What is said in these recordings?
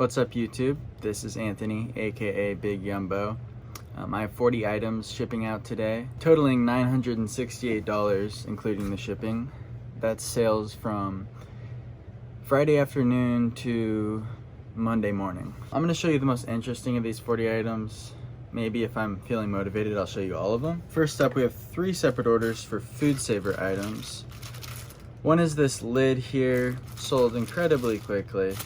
What's up YouTube? This is Anthony, aka Big Yumbo. I have 40 items shipping out today, totaling $968 including the shipping. That's sales from Friday afternoon to Monday morning. I'm going to show you the most interesting of these 40 items. Maybe if I'm feeling motivated, I'll show you all of them. First up, we have 3 separate orders for food saver items. One is this lid here, sold incredibly quickly.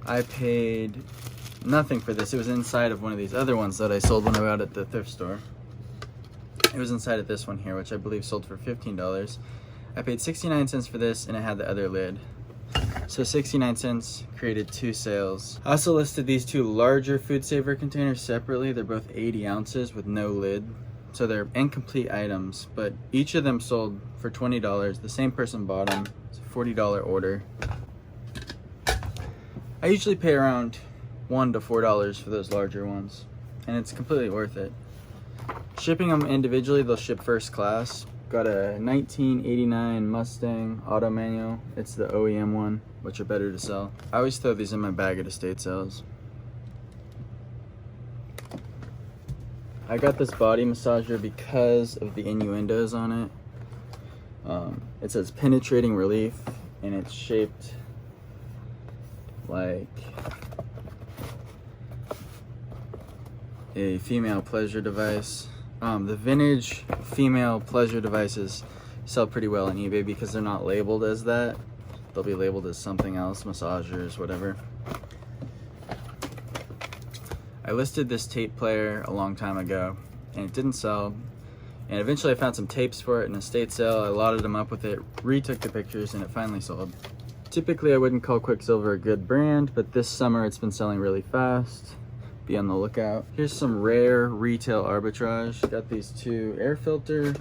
I paid nothing for this. It was inside of one of these other ones that I sold when I was out at the thrift store. It was inside of this one here, which I believe sold for $15. I paid 69 cents for this, and it had the other lid. So 69 cents created 2 sales. I also listed these 2 larger food saver containers separately. They're both 80 ounces with no lid. So they're incomplete items, but each of them sold for $20. The same person bought them. It's a $40 order. I usually pay around $1 to $4 for those larger ones, and it's completely worth it. Shipping them individually, they'll ship first class. Got a 1989 Mustang auto manual. It's the OEM one, which are better to sell. I always throw these in my bag at estate sales. I got this body massager because of the innuendos on it. It says penetrating relief, and it's shaped like a female pleasure device. The vintage female pleasure devices sell pretty well on eBay because they're not labeled as that. They'll be labeled as something else, massagers, whatever. I listed this tape player a long time ago and it didn't sell. And eventually I found some tapes for it in a estate sale. I lotted them up with it, retook the pictures, and it finally sold. Typically I wouldn't call Quicksilver a good brand, but this summer it's been selling really fast. Be on the lookout. Here's some rare retail arbitrage. Got these 2 air filter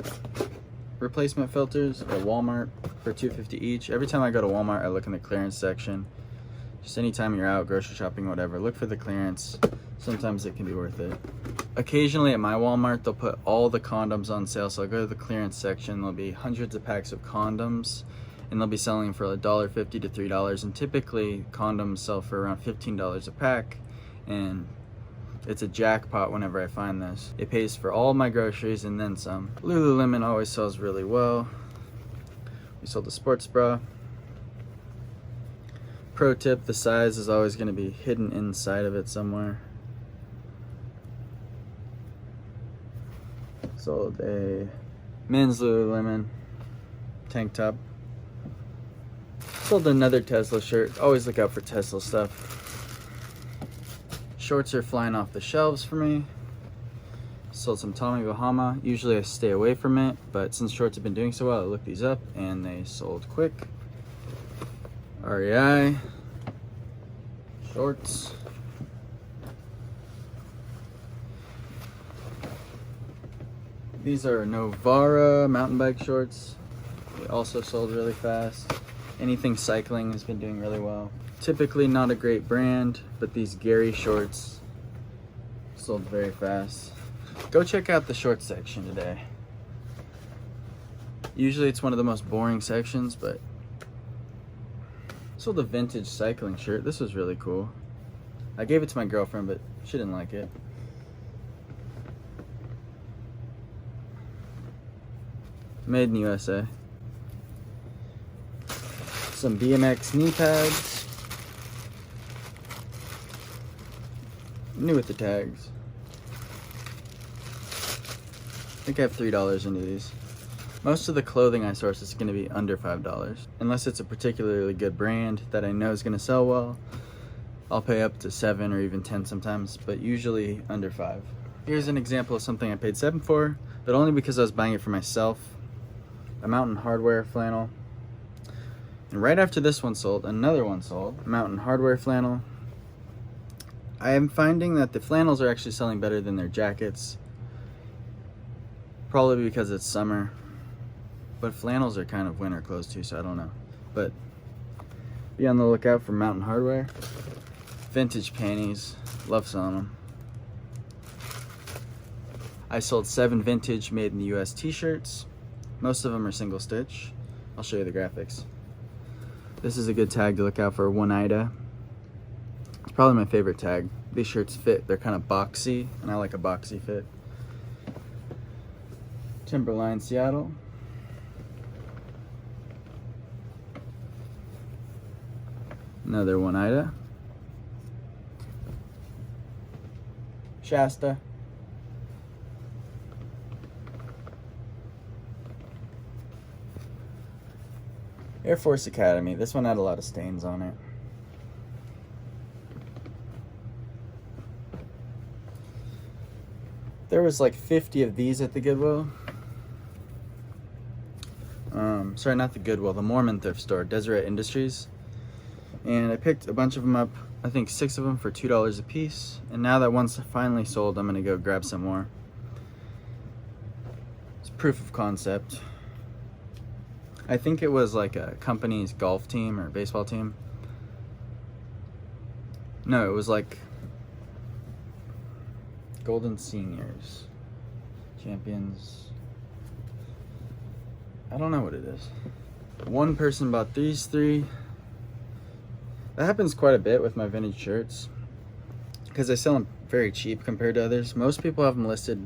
replacement filters at Walmart for $2.50 each. Every time I go to Walmart, I look in the clearance section. Just anytime you're out grocery shopping, whatever, look for the clearance. Sometimes it can be worth it. Occasionally at my Walmart, they'll put all the condoms on sale, so I'll go to the clearance section. There'll be hundreds of packs of condoms, and they'll be selling for $1.50 to $3, and typically condoms sell for around $15 a pack, and it's a jackpot whenever I find this. It pays for all my groceries and then some. Lululemon always sells really well. We sold the sports bra. Pro tip, the size is always going to be hidden inside of it somewhere. Sold a men's Lululemon tank top. Sold another Tesla shirt. Always look out for Tesla stuff. Shorts are flying off the shelves for me. Sold some Tommy Bahama. Usually I stay away from it, but since shorts have been doing so well, I looked these up and they sold quick. REI shorts. These are Novara mountain bike shorts. They also sold really fast. Anything cycling has been doing really well. Typically not a great brand, but these Gary shorts sold very fast. Go check out the shorts section today. Usually it's one of the most boring sections, but sold a vintage cycling shirt. This was really cool. I gave it to my girlfriend, but she didn't like it. Made in USA. Some BMX knee pads. New with the tags. I think I have $3 into these. Most of the clothing I source is going to be under $5. Unless it's a particularly good brand that I know is going to sell well, I'll pay up to $7 or even $10 sometimes, but usually under $5. Here's an example of something I paid $7 for, but only because I was buying it for myself. A Mountain Hardwear flannel. And right after this one sold, another one sold. Mountain Hardwear flannel. I am finding that the flannels are actually selling better than their jackets. Probably because it's summer. But flannels are kind of winter clothes too, so I don't know. But be on the lookout for Mountain Hardwear. Vintage panties. Love selling them. I sold 7 vintage made in the US t-shirts. Most of them are single stitch. I'll show you the graphics. This is a good tag to look out for, Oneida. It's probably my favorite tag. These shirts fit, they're kind of boxy, and I like a boxy fit. Timberline Seattle. Another Oneida. Shasta. Air Force Academy. This one had a lot of stains on it. There was like 50 of these at the Goodwill. Sorry, not the Goodwill, the Mormon Thrift Store, Deseret Industries. And I picked a bunch of them up, I think 6 of them for $2 a piece. And now that one's finally sold, I'm gonna go grab some more. It's proof of concept. I think it was like a company's golf team or baseball team. No, it was like Golden Seniors, Champions. I don't know what it is. One person bought these 3. That happens quite a bit with my vintage shirts because I sell them very cheap compared to others. Most people have them listed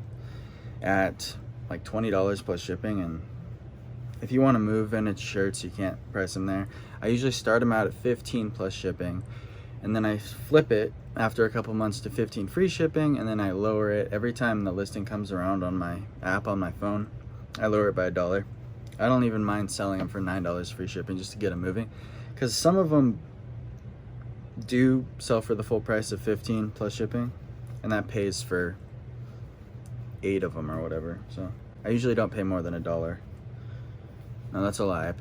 at like $20 plus shipping, and if you want to move vintage shirts, you can't price them there. I usually start them out at 15 plus shipping, and then I flip it after a couple months to 15 free shipping, and then I lower it every time the listing comes around on my app on my phone. I lower it by $1. I don't even mind selling them for $9 free shipping just to get them moving, because some of them do sell for the full price of 15 plus shipping, and that pays for 8 of them or whatever. So I usually don't pay more than $1. No, that's a lie.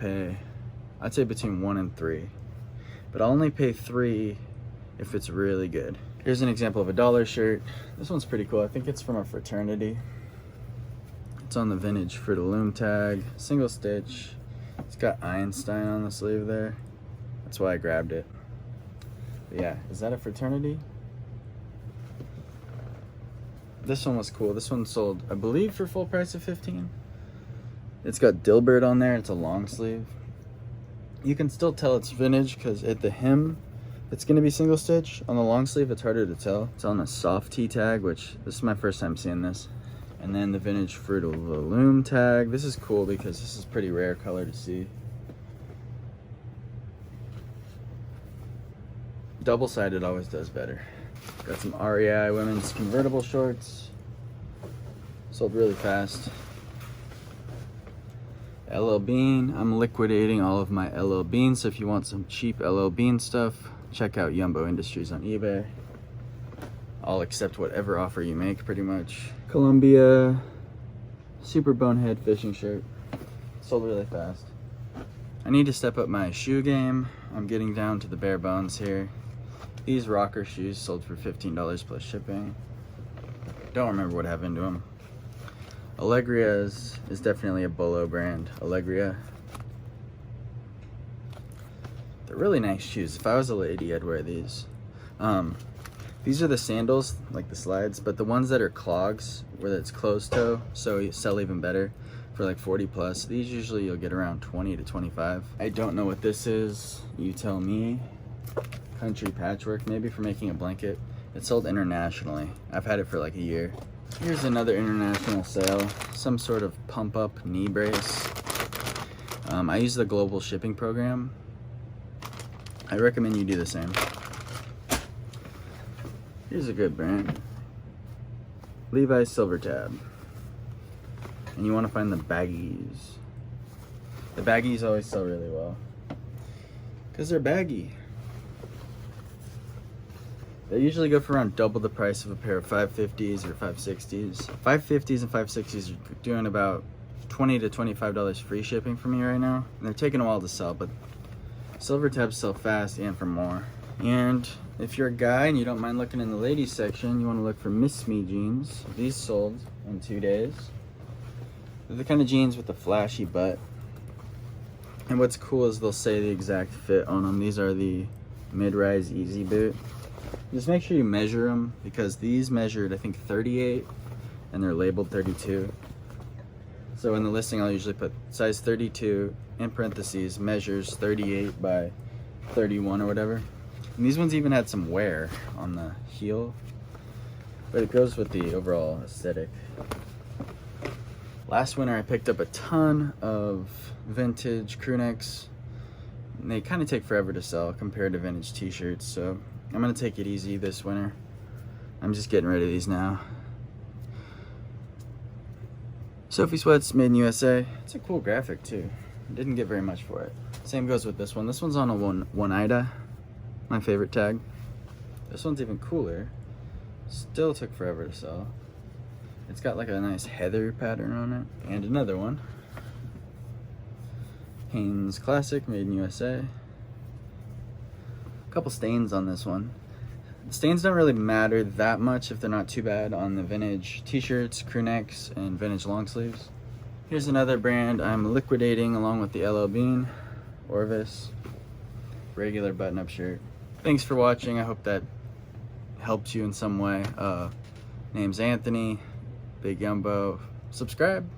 I'd say between 1 and 3, but I'll only pay 3 if it's really good. Here's an example of a $1 shirt. This one's pretty cool. I think it's from a fraternity. It's on the vintage Fruit of the Loom tag, single stitch. It's got Einstein on the sleeve there. That's why I grabbed it. But yeah, is that a fraternity? This one was cool. This one sold, I believe, for full price of 15. It's got Dilbert on there. It's a long sleeve. You can still tell it's vintage because at the hem, it's going to be single stitch. On the long sleeve, it's harder to tell. It's on a soft T tag, which this is my first time seeing this. And then the vintage Fruit of the Loom tag. This is cool because this is pretty rare color to see. Double-sided always does better. Got some REI women's convertible shorts. Sold really fast. LL Bean. I'm liquidating all of my LL Bean, so if you want some cheap LL Bean stuff, check out Yumbo Industries on eBay. I'll accept whatever offer you make, pretty much. Columbia Super Bonehead fishing shirt. Sold really fast. I need to step up my shoe game. I'm getting down to the bare bones here. These rocker shoes sold for $15 plus shipping. Don't remember what happened to them. Allegria's is definitely a Bolo brand. Allegria. They're really nice shoes. If I was a lady, I'd wear these. These are the sandals, like the slides, but the ones that are clogs, where it's closed toe, so you sell even better for like 40 plus. These usually you'll get around 20 to 25. I don't know what this is. You tell me. Country patchwork, maybe for making a blanket. It's sold internationally. I've had it for like a year. Here's another international sale. Some sort of pump up knee brace. I use the global shipping program. I recommend you do the same. Here's a good brand. Levi's Silver Tab. And you want to find the baggies. The baggies always sell really well, because they're baggy. They usually go for around double the price of a pair of 550s or 560s. 550s and 560s are doing about $20 to $25 free shipping for me right now. And they're taking a while to sell, but Silver Tabs sell fast and for more. And if you're a guy and you don't mind looking in the ladies section, you want to look for Miss Me jeans. These sold in 2 days. They're the kind of jeans with a flashy butt. And what's cool is they'll say the exact fit on them. These are the mid-rise easy boot. Just make sure you measure them, because these measured, I think, 38 and they're labeled 32. So in the listing, I'll usually put size 32 in parentheses, measures 38 by 31 or whatever. And these ones even had some wear on the heel, but it goes with the overall aesthetic. Last winter I picked up a ton of vintage crew necks, and they kind of take forever to sell compared to vintage t-shirts, so I'm gonna take it easy this winter. I'm just getting rid of these now. Sophie Sweats, made in USA. It's a cool graphic too. Didn't get very much for it. Same goes with this one. This one's on a Oneida, my favorite tag. This one's even cooler. Still took forever to sell. It's got like a nice heather pattern on it. And another one. Hanes Classic, made in USA. A couple stains on this one. The stains don't really matter that much if they're not too bad on the vintage t-shirts, crew necks, and vintage long sleeves. Here's another brand I'm liquidating along with the LL Bean, Orvis, regular button-up shirt. Thanks for watching. I hope that helped you in some way. Name's Anthony, Big Yumbo. Subscribe.